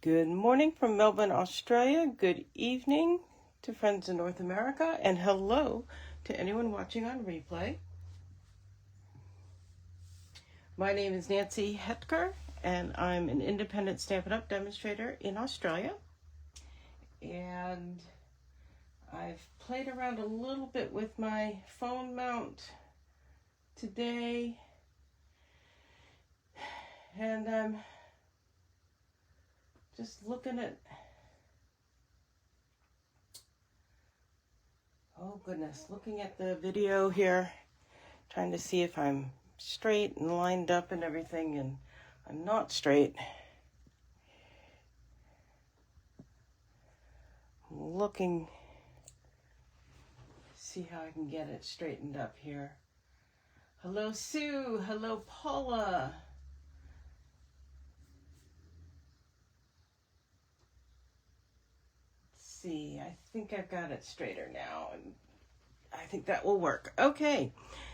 Good morning from Melbourne, Australia. Good evening to friends in North America, and hello to anyone watching on replay. My name is Nancy Hetker, and I'm an independent Stampin' Up! Demonstrator in Australia. And I've played around a little bit with my phone mount today, and I'm just looking at, looking at the video here, trying to see if I'm straight and lined up and everything, and I'm not straight. I'm looking, see how I can get it straightened up here. Hello, Sue. Hello, Paula. See, I think I've got it straighter now, and I think that will work. Okay,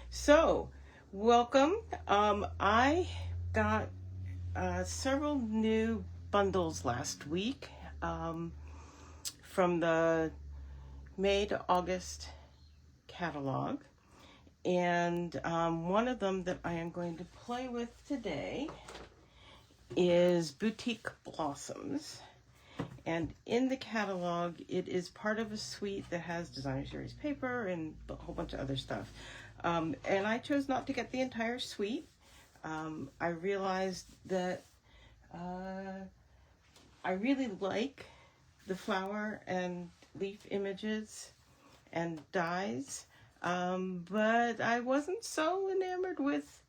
so welcome. I got several new bundles last week from the May to August catalog, and one of them that I am going to play with today is Boutique Blossoms. And in the catalog, it is part of a suite that has designer series paper and a whole bunch of other stuff. And I chose not to get the entire suite. I realized that I really like the flower and leaf images and dies, but I wasn't so enamored with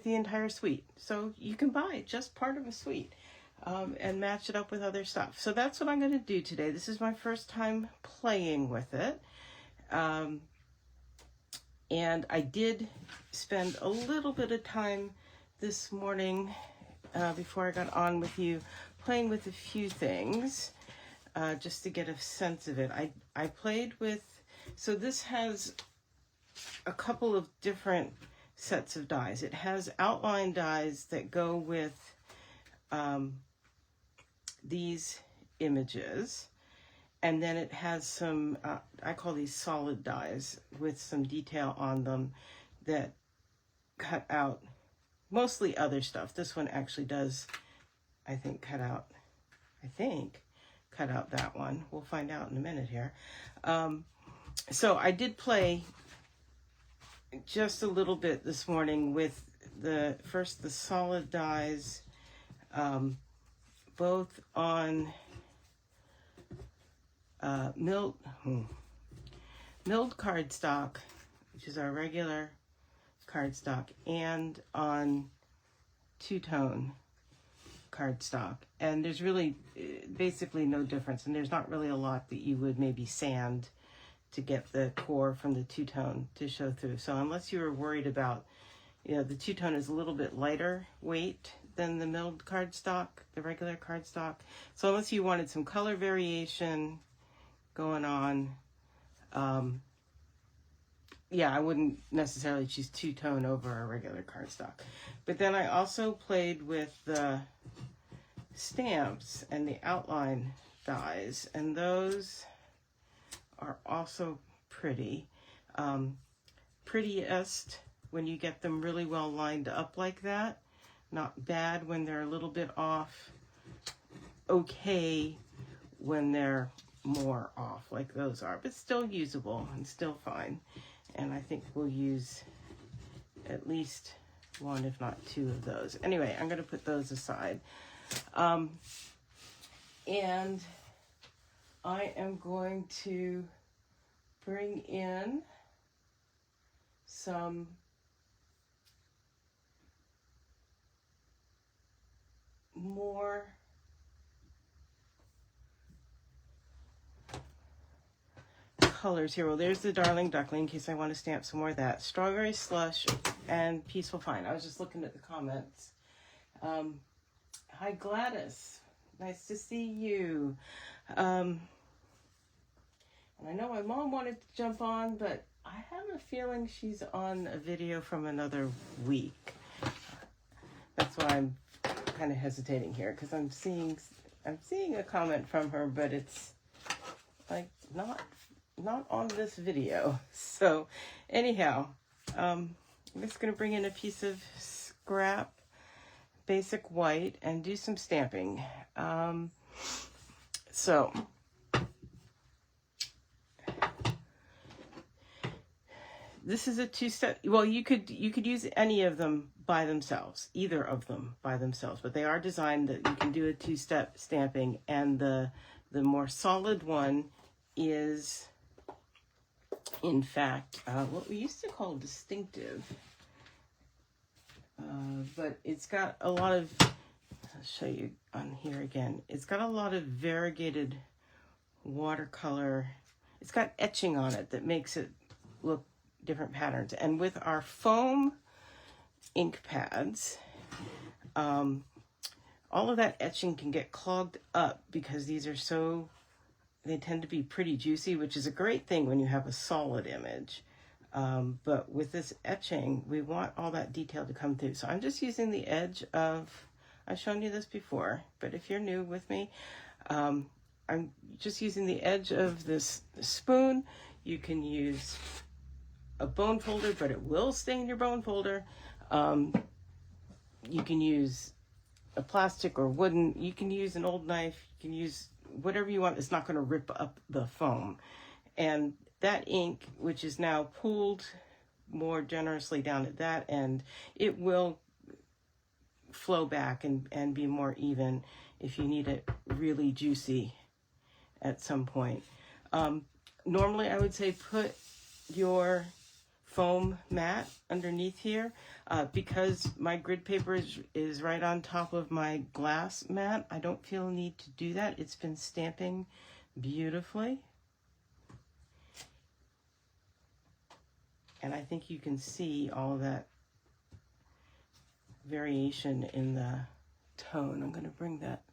the entire suite. So you can buy just part of a suite and match it up with other stuff. So that's what I'm going to do today. This is my first time playing with it. And I did spend a little bit of time this morning before I got on with you playing with a few things just to get a sense of it. I played with, so this has a couple of different sets of dies. It has outline dies that go with these images, and then it has some I call these solid dies with some detail on them that cut out mostly other stuff. This one actually does, I think, cut out that one. We'll find out in a minute here. So I did play just a little bit this morning with the solid dies, both on milled cardstock, which is our regular cardstock, and on two-tone cardstock. And there's really basically no difference, and there's not really a lot that you would maybe sand to get the core from the two-tone to show through. So unless you were worried about, the two-tone is a little bit lighter weight than the milled cardstock, the regular cardstock. So unless you wanted some color variation going on, I wouldn't necessarily choose two-tone over a regular cardstock. But then I also played with the stamps and the outline dies, and those are also pretty. Prettiest when you get them really well lined up like that. Not bad when they're a little bit off. Okay when they're more off like those are, but still usable and still fine. And I think we'll use at least one, if not two of those. Anyway, I'm going to put those aside. And I am going to bring in some more colors here. Well, there's the Darling Duckling, in case I want to stamp some more of that. Strawberry Slush and Peaceful Fine. I was just looking at the comments. Hi, Gladys. Nice to see you. And I know my mom wanted to jump on, but I have a feeling she's on a video from another week. That's why I'm kind of hesitating here because I'm seeing a comment from her, but it's like not on this video. So anyhow, I'm just going to bring in a piece of scrap basic white and do some stamping. So this is a two-step. Well, you could use any of them by themselves, either of them by themselves, but they are designed that you can do a two-step stamping, and the more solid one is, in fact, what we used to call distinctive. But it's got a lot of, I'll show you on here again, it's got a lot of variegated watercolor. It's got etching on it that makes it look different patterns. And with our foam ink pads, all of that etching can get clogged up because these are they tend to be pretty juicy, which is a great thing when you have a solid image. But with this etching, we want all that detail to come through. So I'm just using the edge of, I've shown you this before, but if you're new with me, I'm just using the edge of this spoon. You can use a bone folder, but it will stain your bone folder. You can use a plastic or wooden. You can use an old knife. You can use whatever you want. It's not going to rip up the foam. And that ink, which is now pooled more generously down at that end, it will flow back and be more even if you need it really juicy at some point. Normally, I would say put your foam mat underneath here. Because my grid paper is right on top of my glass mat, I don't feel a need to do that. It's been stamping beautifully. And I think you can see all of that variation in the tone. I'm going to bring that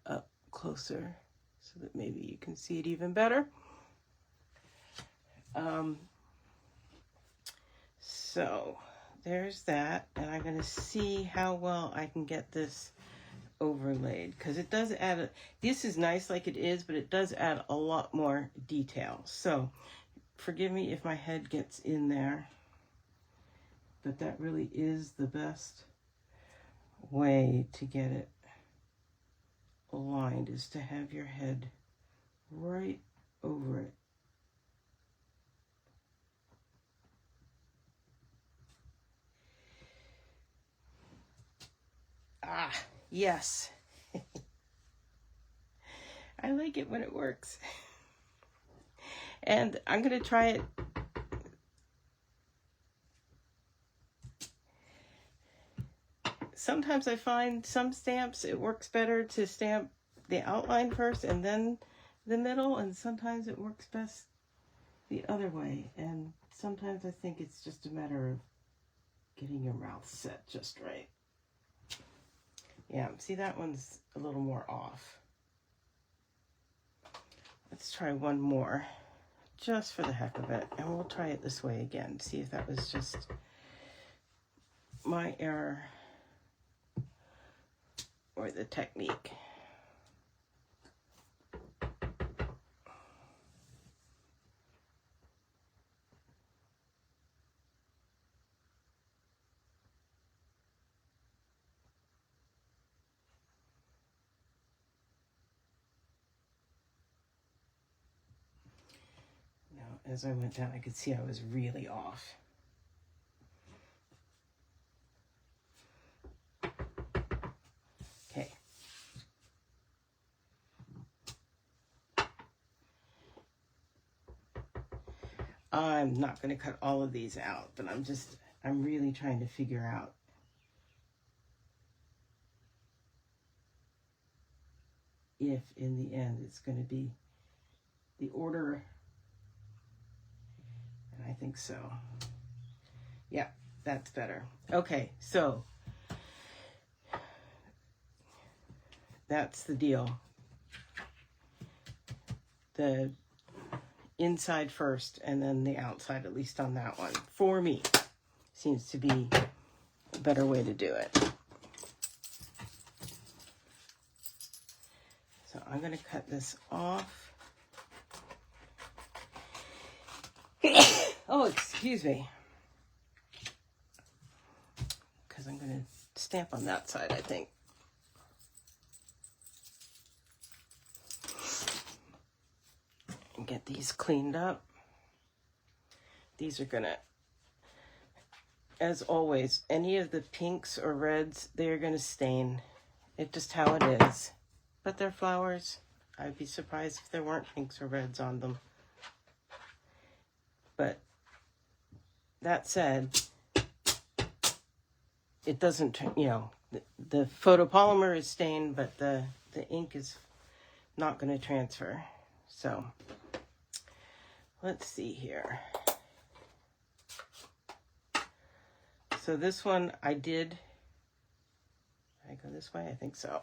up closer so that maybe you can see it even better. So there's that, and I'm going to see how well I can get this overlaid, because it does add this is nice like it is, but it does add a lot more detail. So forgive me if my head gets in there, but that really is the best way to get it aligned, is to have your head right over it. Ah, yes. I like it when it works. And I'm going to try it. Sometimes I find some stamps it works better to stamp the outline first and then the middle, and sometimes it works best the other way. And sometimes I think it's just a matter of getting your mouth set just right. Yeah, see, that one's a little more off. Let's try one more, just for the heck of it. And we'll try it this way again, see if that was just my error or the technique. As I went down, I could see I was really off. Okay. I'm not going to cut all of these out, but I'm really trying to figure out if in the end it's going to be the order. I think so. Yeah, that's better. Okay, so that's the deal. The inside first and then the outside, at least on that one. For me, seems to be a better way to do it. So I'm going to cut this off. Oh, excuse me. Because I'm going to stamp on that side, I think. And get these cleaned up. These are going to, as always, any of the pinks or reds, they're going to stain. It's just how it is. But they're flowers. I'd be surprised if there weren't pinks or reds on them. But that said, it doesn't, you know, the photopolymer is stained, but the ink is not going to transfer. So let's see here. So this one I did go this way? I think so.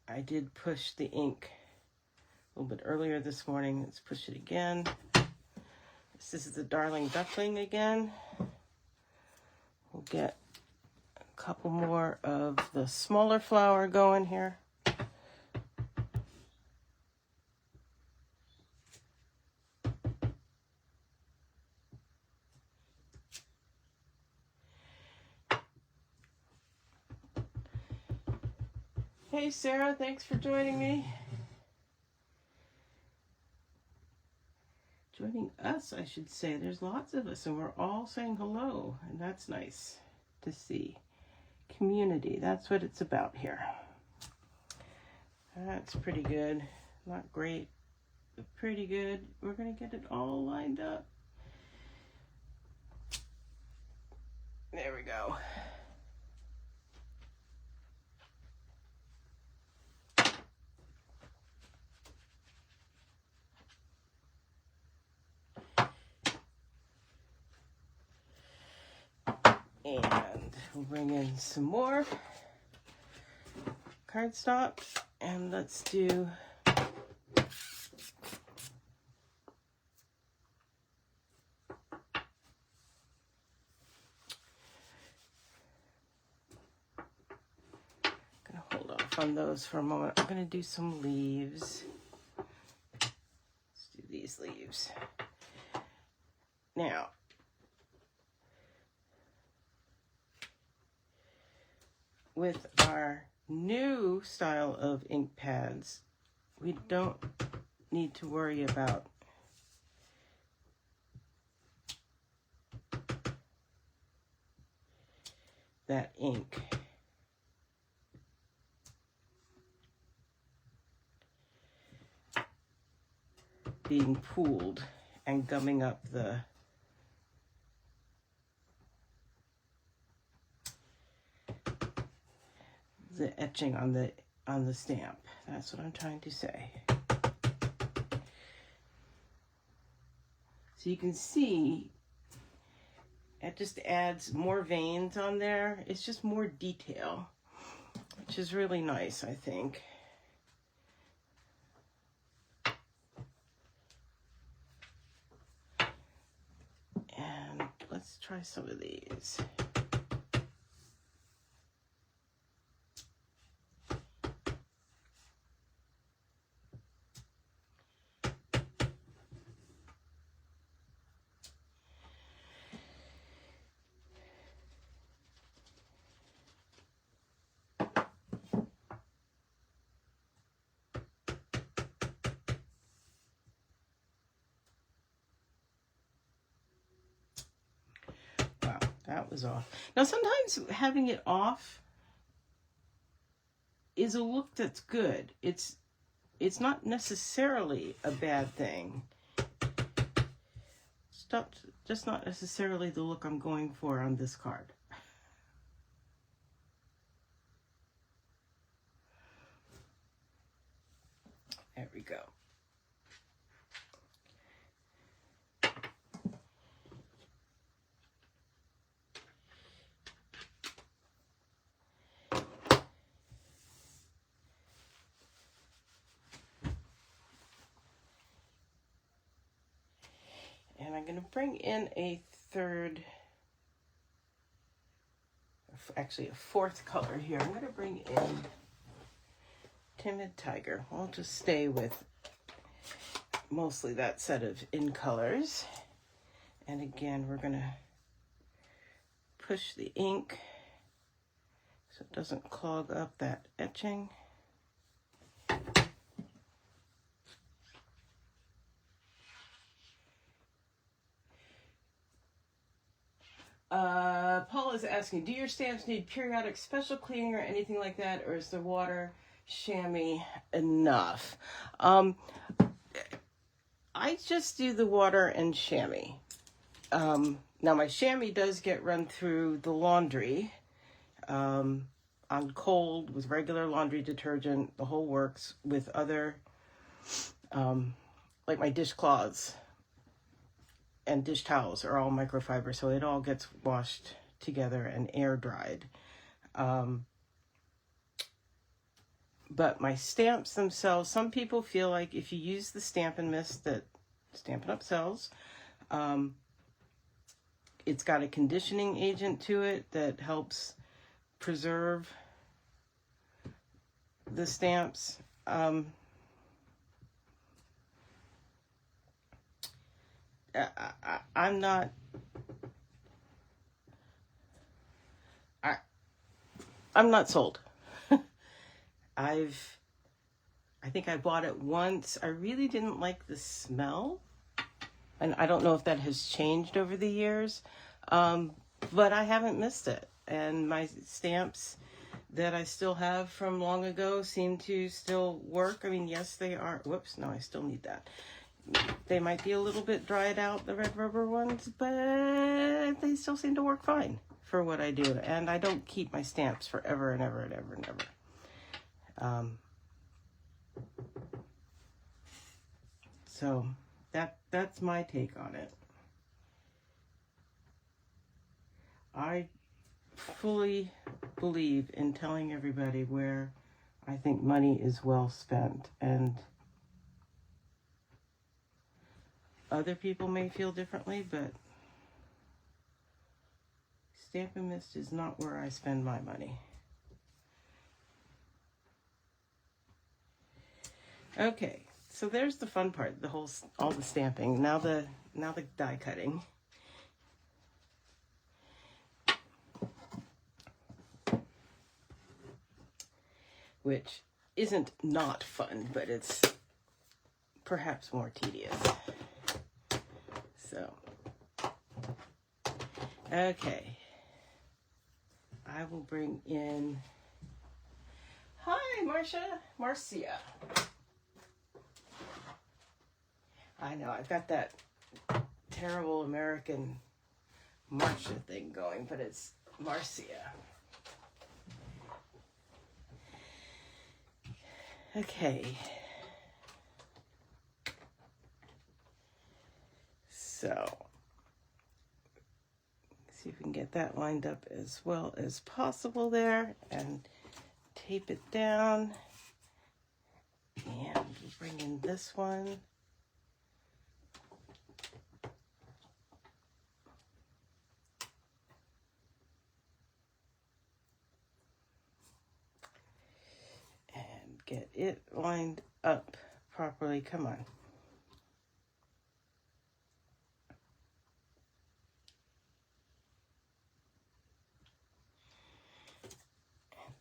I did push the ink a little bit earlier this morning. Let's push it again. This is the Darling Duckling again. We'll get a couple more of the smaller flower going here. Hey Sarah, thanks for joining me. Joining us, I should say. There's lots of us and we're all saying hello, and that's nice to see. Community, that's what it's about here. That's pretty good. Not great, but pretty good. We're gonna get it all lined up. There we go. And we'll bring in some more cardstock, and let's do gonna hold off on those for a moment. I'm gonna do some leaves. Let's do these leaves. Now, with our new style of ink pads, we don't need to worry about that ink being pooled and gumming up the etching on the stamp. That's what I'm trying to say. So you can see it just adds more veins on there. It's just more detail, which is really nice, I think. And let's try some of these. That was off. Now, sometimes having it off is a look that's good. It's not necessarily a bad thing. Just not necessarily the look I'm going for on this card. There we go. And I'm going to bring in a third, actually a fourth color here. I'm going to bring in Timid Tiger. We'll just stay with mostly that set of in colors. And again, we're going to push the ink so it doesn't clog up that etching. Paul is asking, do your stamps need periodic special cleaning or anything like that, or is the water chamois enough? I just do the water and chamois. Now my chamois does get run through the laundry on cold with regular laundry detergent, the whole works, with other, like my dishcloths and dish towels are all microfiber, so it all gets washed together and air dried. But my stamps themselves, some people feel like if you use the Stampin' Mist that Stampin' Up sells, it's got a conditioning agent to it that helps preserve the stamps. I'm not sold. I think I bought it once. I really didn't like the smell, and I don't know if that has changed over the years, but I haven't missed it. And my stamps that I still have from long ago seem to still work. I mean, yes, they are. Whoops, no, I still need that. They might be a little bit dried out, the red rubber ones, but they still seem to work fine for what I do. And I don't keep my stamps forever and ever and ever and ever. So that's my take on it. I fully believe in telling everybody where I think money is well spent, and other people may feel differently, but Stampin' Mist is not where I spend my money. Okay, so there's the fun part, all the stamping. Now the die cutting. Which isn't not fun, but it's perhaps more tedious. So, okay. I will bring in, hi, Marcia. I know, I've got that terrible American Marcia thing going, but it's Marcia. Okay. So, see if we can get that lined up as well as possible there, and tape it down. And we'll bring in this one. And get it lined up properly. Come on.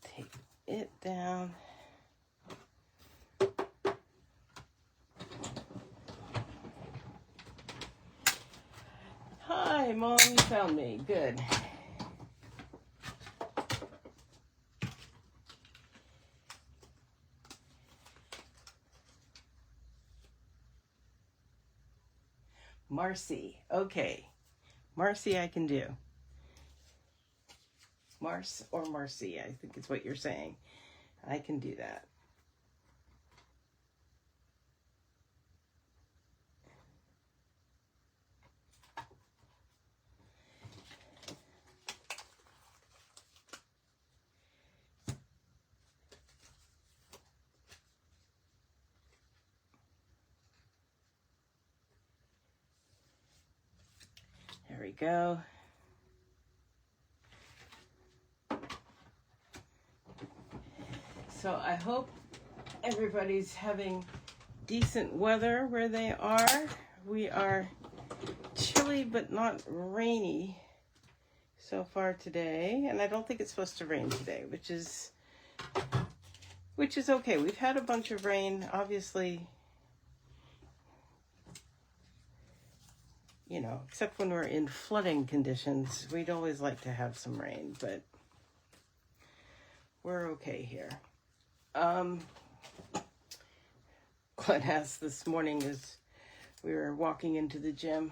Tape it down. Hi, Mom, you found me. Good. Marcy. Okay. Marcy I can do. Mars or Marcy, I think is what you're saying. I can do that. There we go. So I hope everybody's having decent weather where they are. We are chilly but not rainy so far today, and I don't think it's supposed to rain today, which is okay. We've had a bunch of rain, obviously, you know, except when we're in flooding conditions. We'd always like to have some rain, but we're okay here. What asked this morning is we were walking into the gym.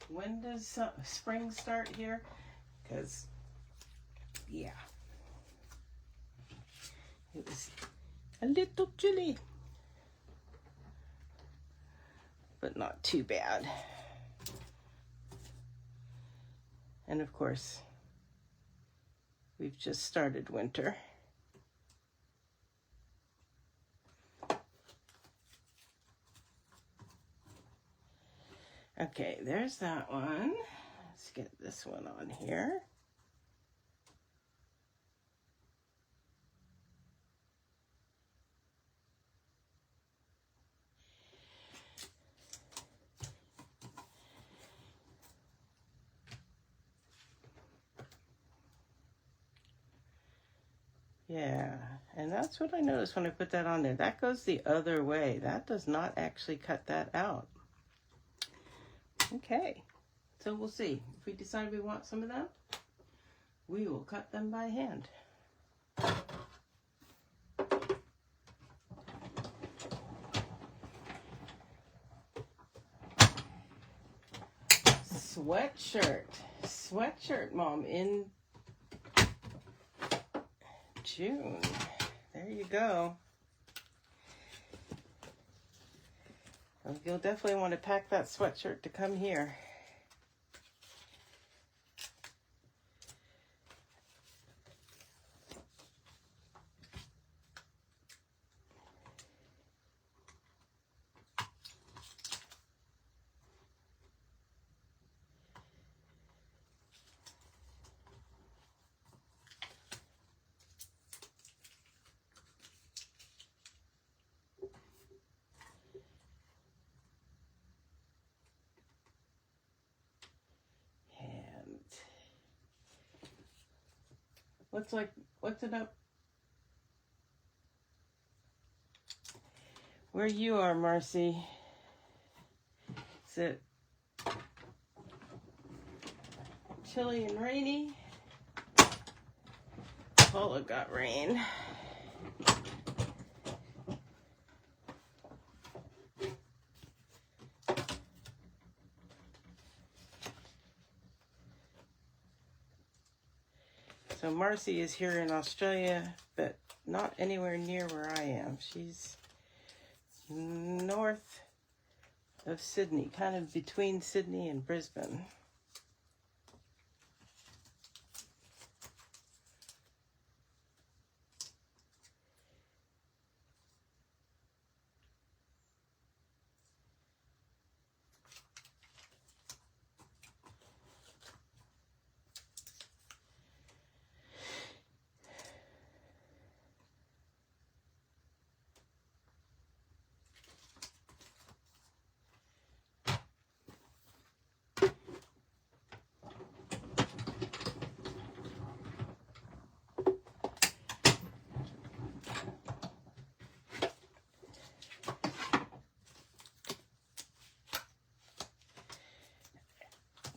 When does spring start here? Because, yeah, it was a little chilly, but not too bad. And of course, we've just started winter. Okay, there's that one. Let's get this one on here. Yeah, and that's what I noticed when I put that on there. That goes the other way. That does not actually cut that out. Okay, so we'll see. If we decide we want some of them, we will cut them by hand. Sweatshirt mom in June. There you go. You'll definitely want to pack that sweatshirt to come here. What's it up? Where you are, Marcy? Is it chilly and rainy? Paula got rain. So Marcy is here in Australia, but not anywhere near where I am. She's north of Sydney, kind of between Sydney and Brisbane.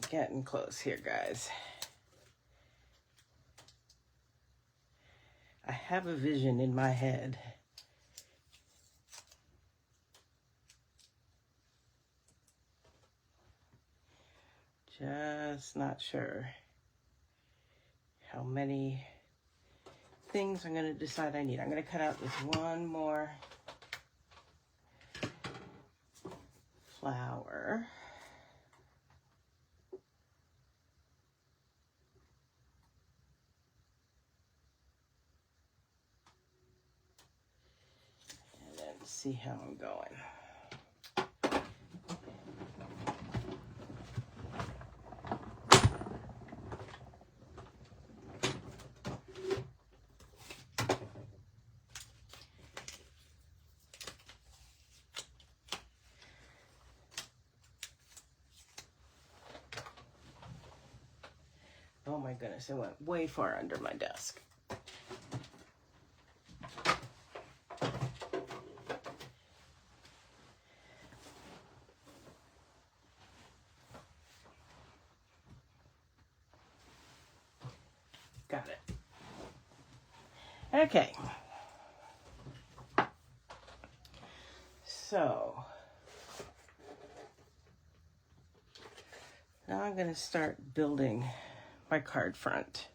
Getting close here, guys. I have a vision in my head. Just not sure how many things I'm going to decide I need. I'm going to cut out this one more flower. And then see how I'm going. my goodness, it went way far under my desk. Got it. Okay. So now I'm going to start building my card front.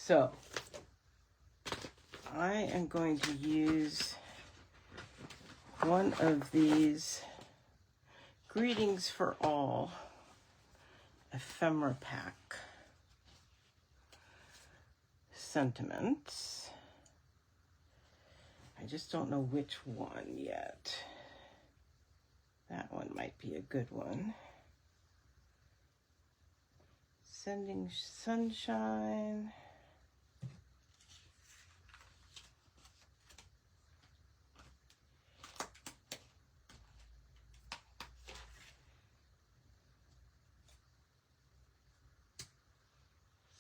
So I am going to use one of these Greetings for All ephemera pack sentiments. I just don't know which one yet. That one might be a good one. Sending Sunshine.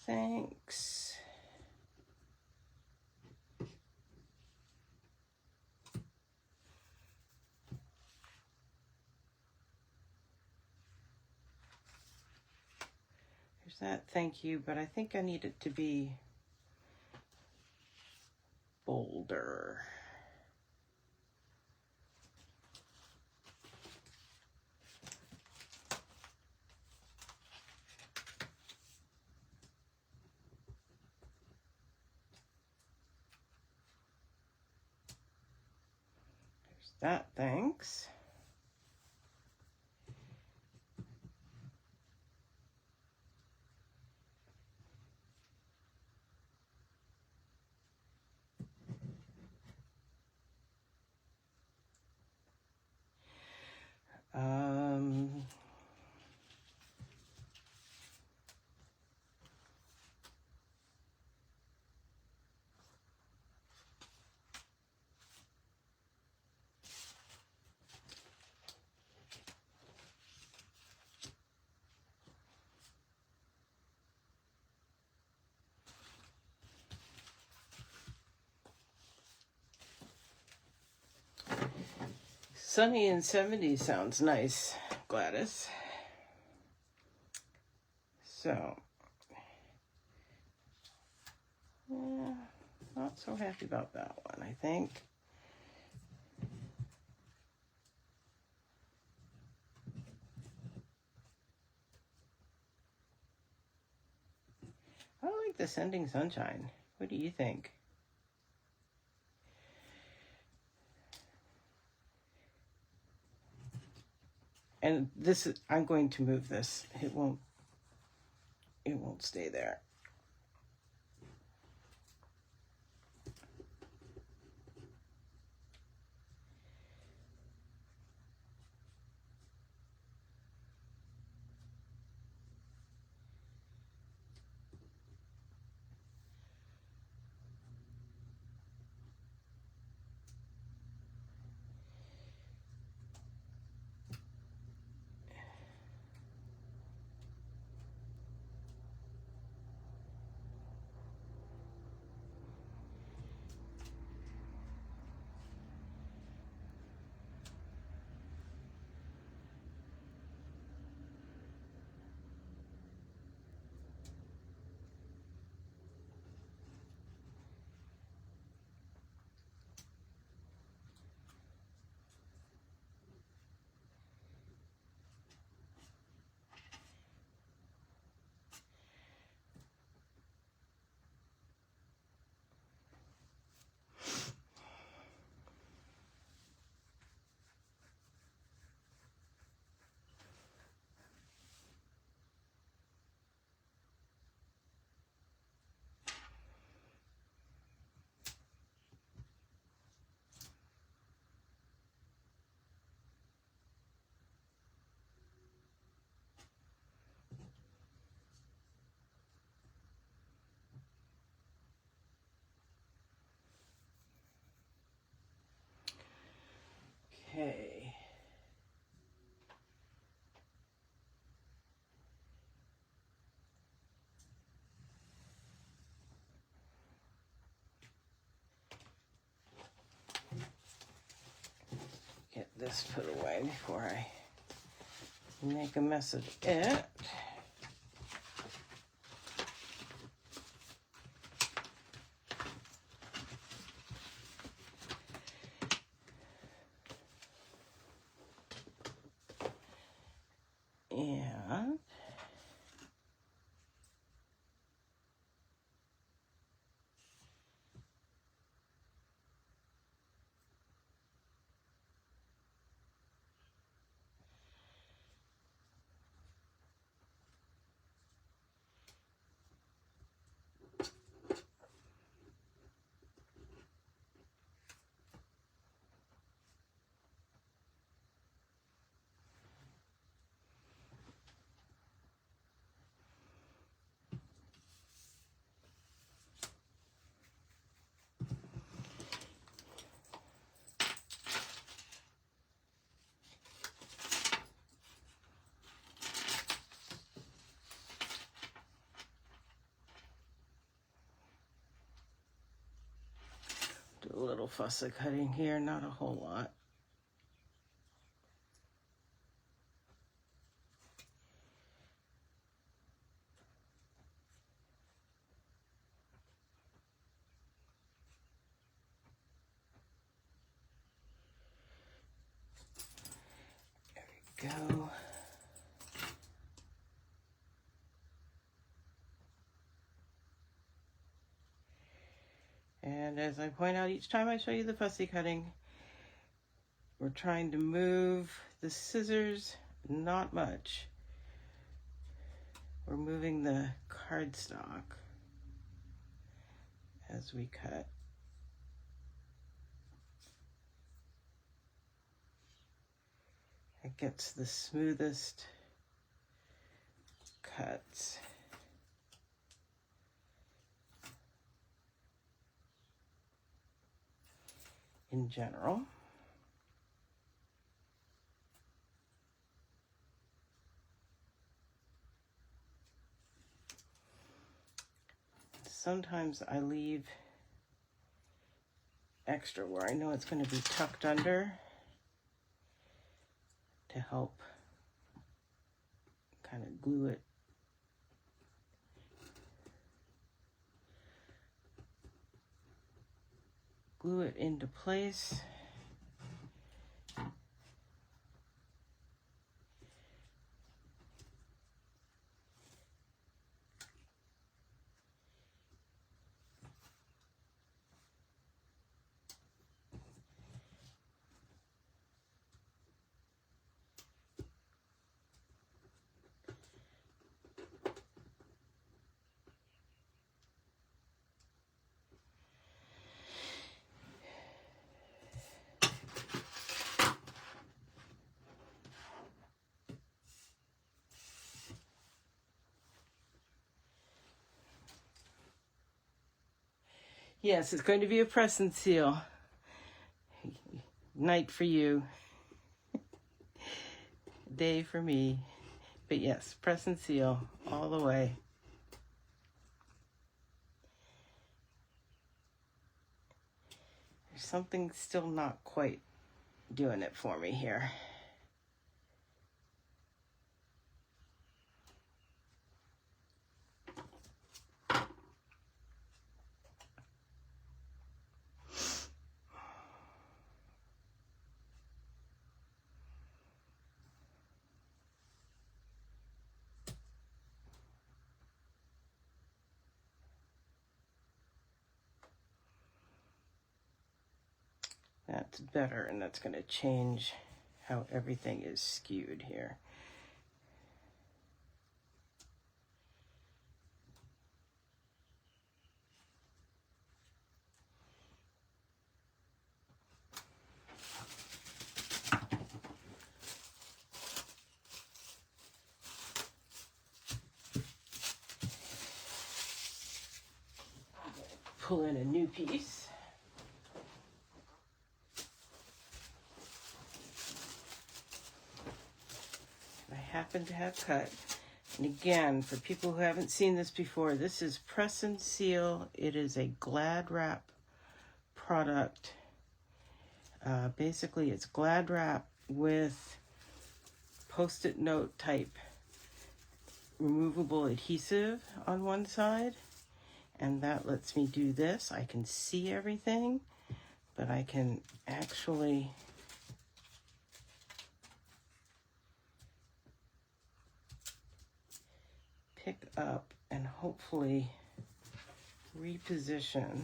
Thanks. There's that thank you, but I think I need it to be bolder. That thanks. Sunny and 70 sounds nice, Gladys. So, yeah, not so happy about that one, I think. I like the Sending Sunshine. What do you think? And this is, I'm going to move this. It won't stay there. this put away before I make a mess of it. And do a little fussy cutting here, not a whole lot. There we go. And as I point out each time I show you the fussy cutting, we're trying to move the scissors, not much. We're moving the cardstock as we cut. It gets the smoothest cuts. In general. Sometimes I leave extra where I know it's going to be tucked under to help kind of glue it. Glue it into place. Yes, it's going to be a press and seal night for you, day for me. But yes, press and seal all the way. There's something still not quite doing it for me here. That's better, and that's going to change how everything is skewed here. Pull in a new piece. Happen to have cut. And again, for people who haven't seen this before, this is press and seal. It is a Glad wrap product. Basically, it's Glad wrap with Post-it note type removable adhesive on one side, and that lets me do this. I can see everything, but I can actually pick up and hopefully reposition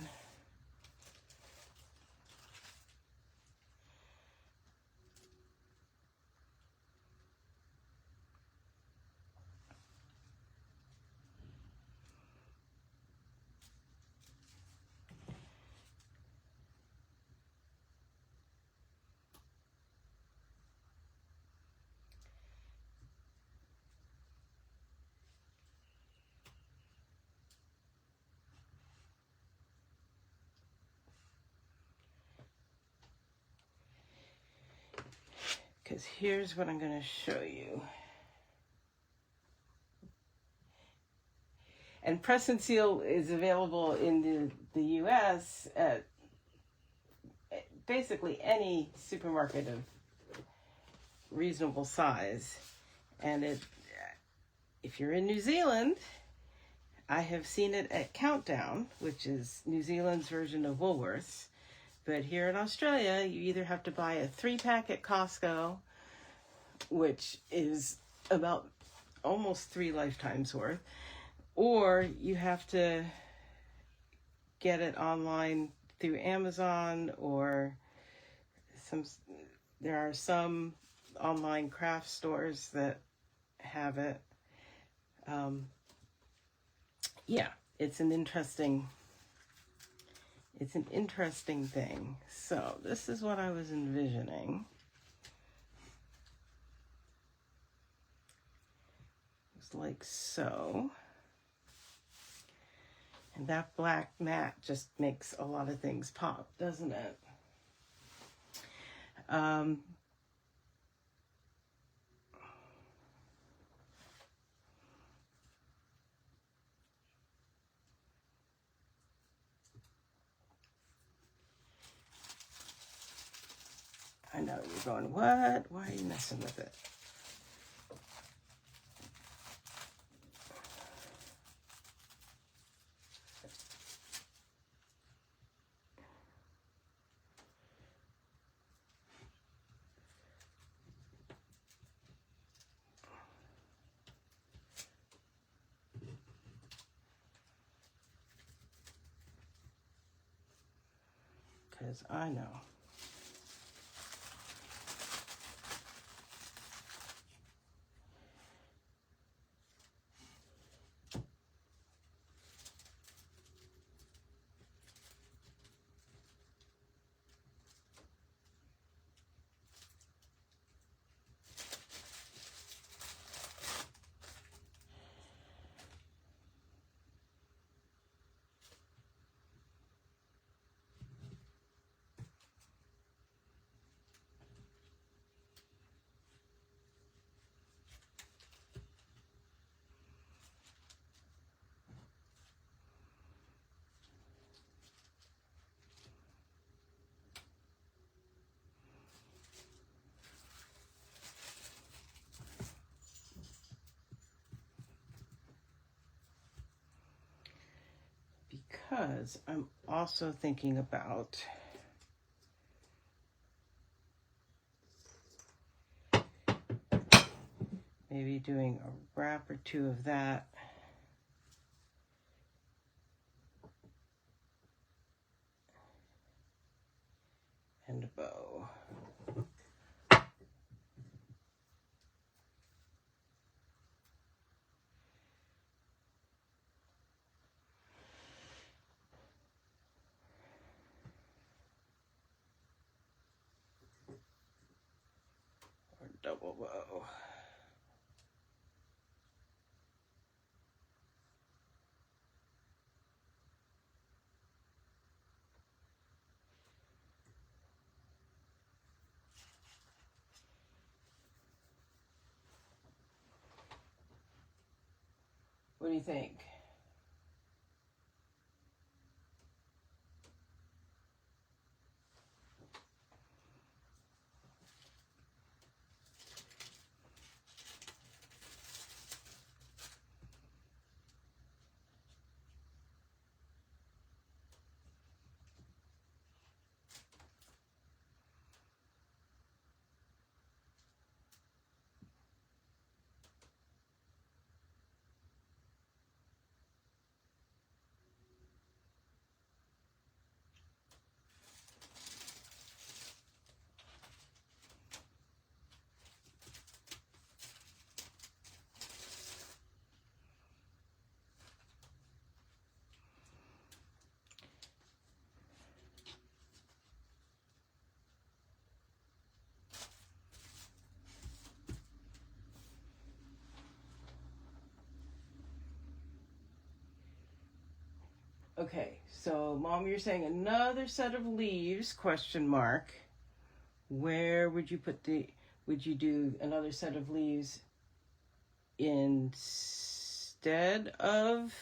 because here's what I'm going to show you. And Press and Seal is available in the US at basically any supermarket of reasonable size. And if you're in New Zealand, I have seen it at Countdown, which is New Zealand's version of Woolworths. But here in Australia, you either have to buy a 3-pack at Costco, which is about almost 3 lifetimes worth, or you have to get it online through Amazon, or there are some online craft stores that have it. Yeah, it's an interesting thing. So this is what I was envisioning. It's like so. And that black mat just makes a lot of things pop, doesn't it? I know you're going, what? Why are you messing with it? Because I know. Because I'm also thinking about maybe doing a wrap or two of that. And a bow. Or double bow. What do you think? Okay, so Mom, you're saying another set of leaves, question mark. Where would you put would you do another set of leaves instead of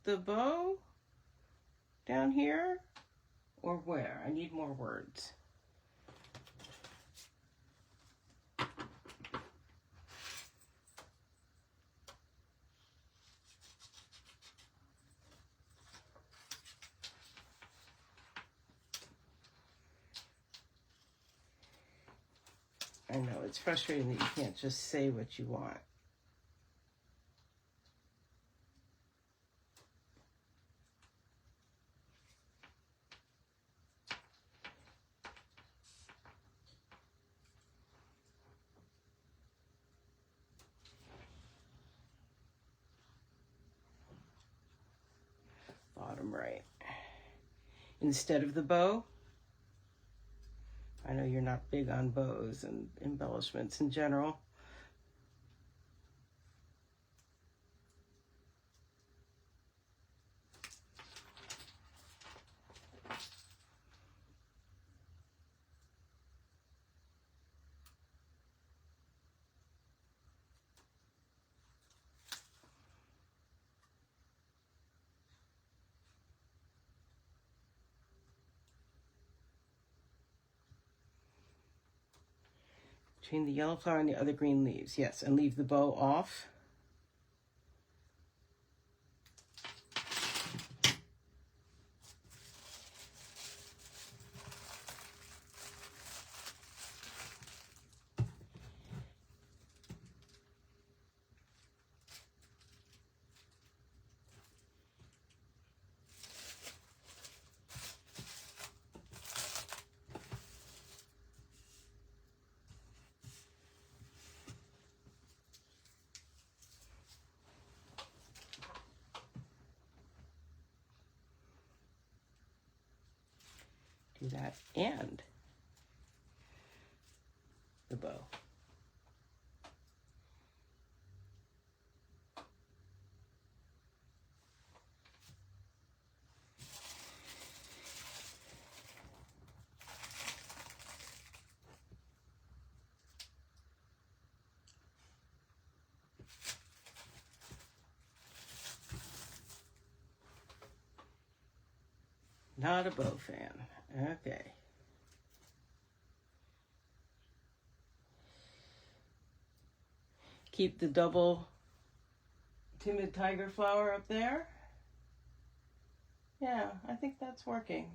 the bow down here? Or where? I need more words. I know, it's frustrating that you can't just say what you want. Bottom right. Instead of the bow? I know you're not big on bows and embellishments in general. Between the yellow flower and the other green leaves. Yes, and leave the bow off. Do that and the bow. Not a bow fan. Okay. Keep the double timid tiger flower up there. Yeah, I think that's working.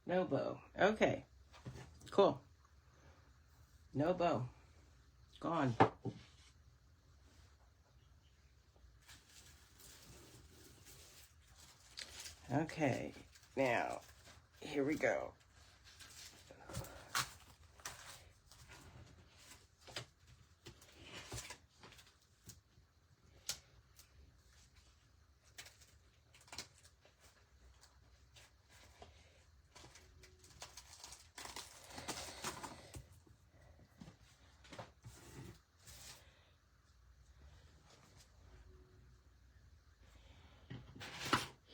No bow. Okay. Cool. No bow. Gone. Okay. Now, here we go.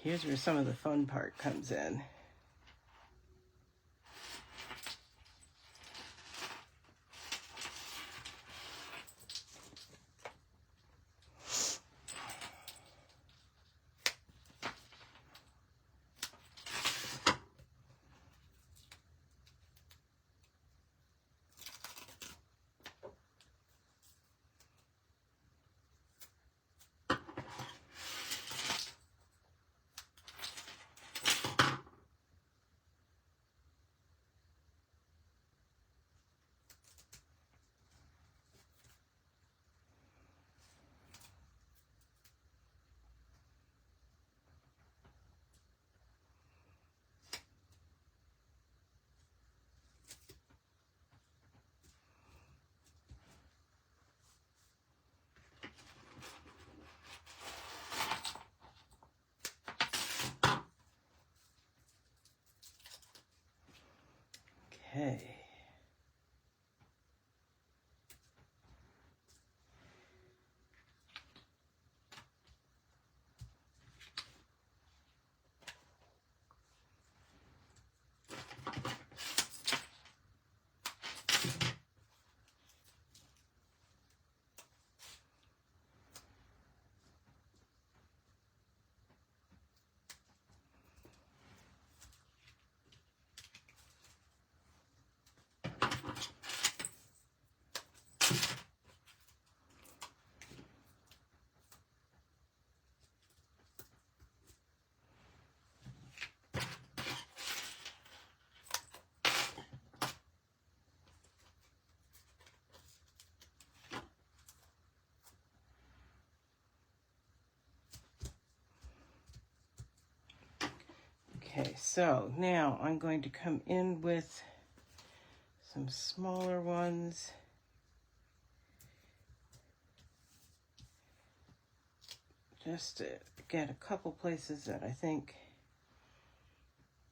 Here's where some of the fun part comes in. Okay. Okay, so now I'm going to come in with some smaller ones. Just to get a couple places that I think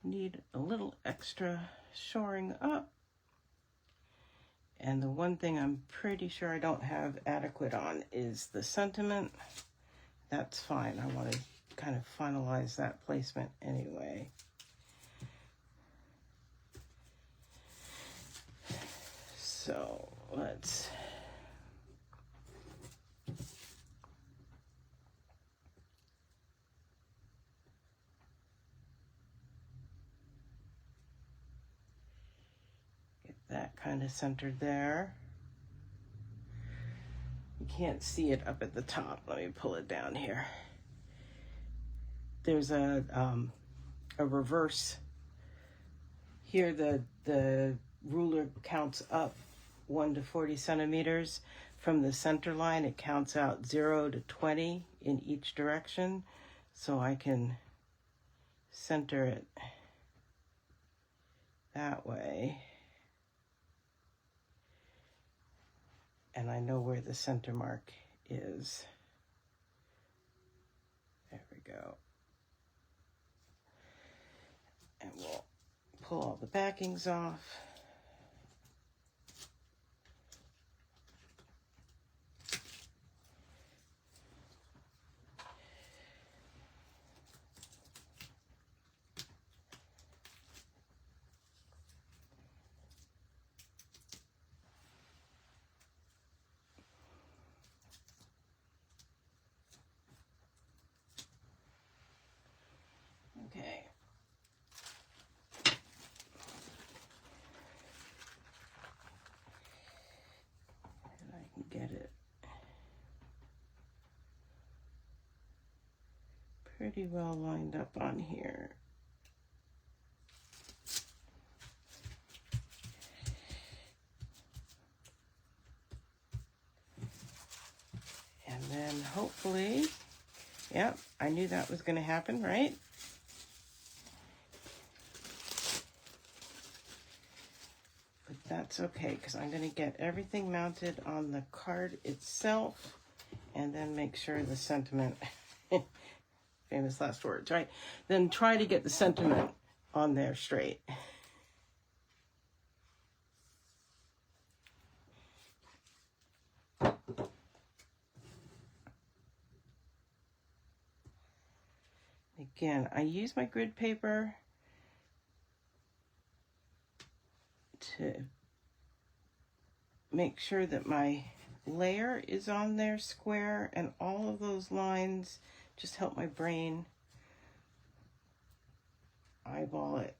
need a little extra shoring up. And the one thing I'm pretty sure I don't have adequate on is the sentiment. That's fine. I want to kind of finalize that placement anyway. So let's get that kind of centered there. You can't see it up at the top. Let me pull it down here. There's a reverse here. The ruler counts up 1 to 40 centimeters from the center line. It counts out 0 to 20 in each direction, so I can center it that way, and I know where the center mark is. There we go. And we'll pull all the backings off. Okay. And I can get it pretty well lined up on here. And then hopefully, yep, I knew that was going to happen, right? But that's okay, because I'm going to get everything mounted on the card itself and then make sure the sentiment, famous last words, right? Then try to get the sentiment on there straight. Again, I use my grid paper to make sure that my layer is on there square, and all of those lines just help my brain eyeball it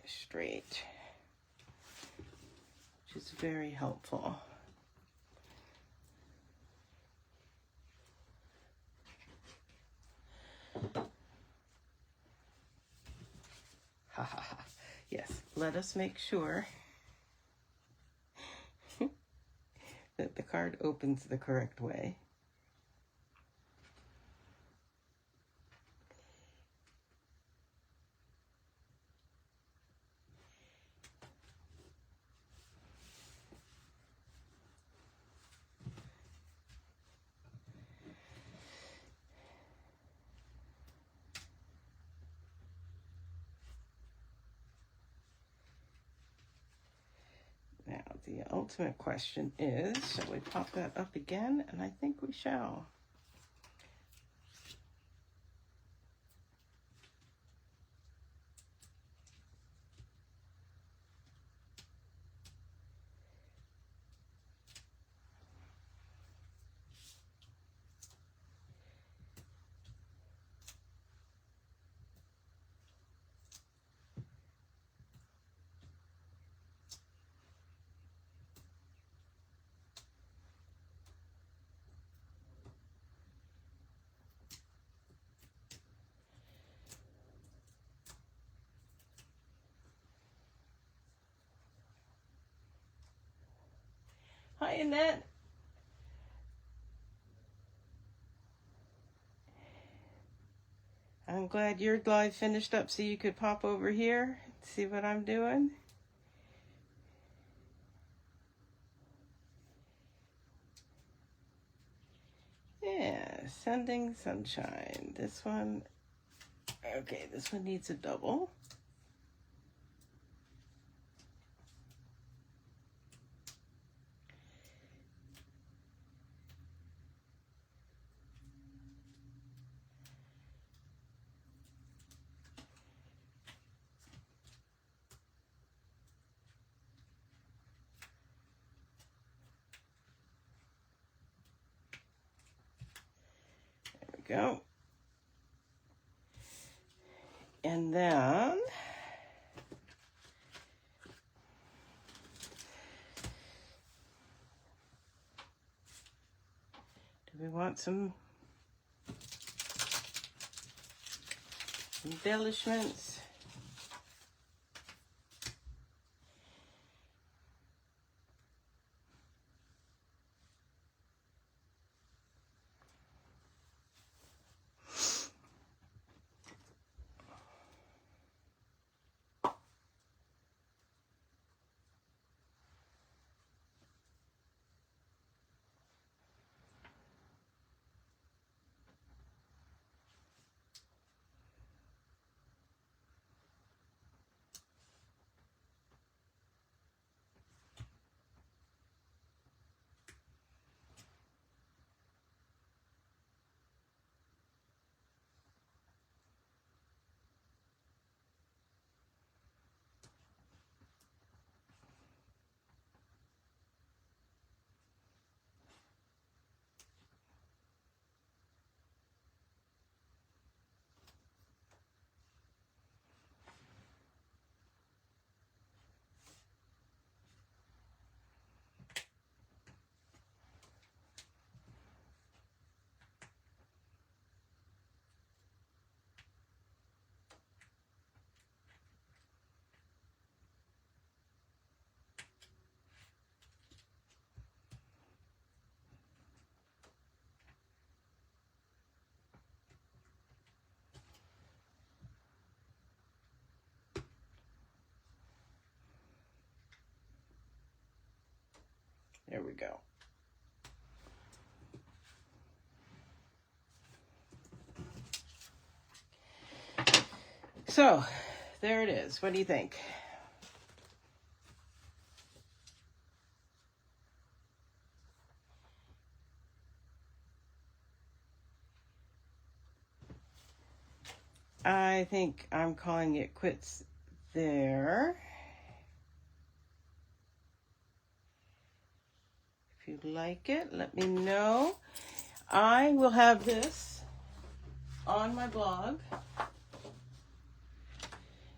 straight, which is very helpful. Ha ha ha. Yes, let us make sure that the card opens the correct way. the ultimate question is, shall we pop that up again? And I think we shall. Hi, Annette. I'm glad your live finished up so you could pop over here and see what I'm doing. Yeah, Sending Sunshine. This one, okay, this one needs a double. Go. And then do we want some embellishments? There we go. So, there it is. What do you think? I think I'm calling it quits there. If you like it, let me know. I will have this on my blog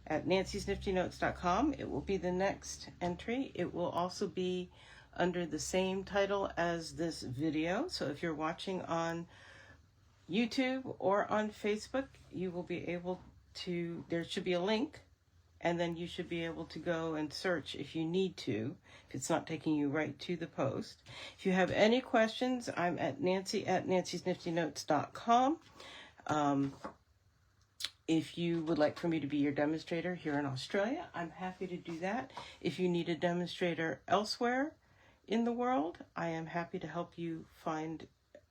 at nancysniftynotes.com. It will be the next entry. It will also be under the same title as this video. So if you're watching on YouTube or on Facebook, you will be able to, there should be a link, and then you should be able to go and search if you need to, if it's not taking you right to the post. If you have any questions, I'm at nancysniftynotes.com. If you would like for me to be your demonstrator here in Australia, I'm happy to do that. If you need a demonstrator elsewhere in the world, I am happy to help you find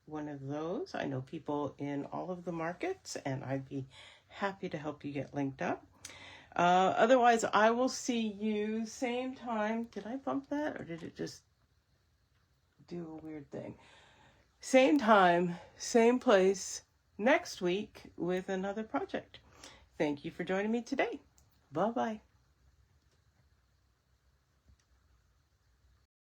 one of those. I know people in all of the markets, and I'd be happy to help you get linked up. Otherwise, I will see you same time. Did I bump that, or did it just do a weird thing? Same time, same place next week with another project. Thank you for joining me today. Bye-bye.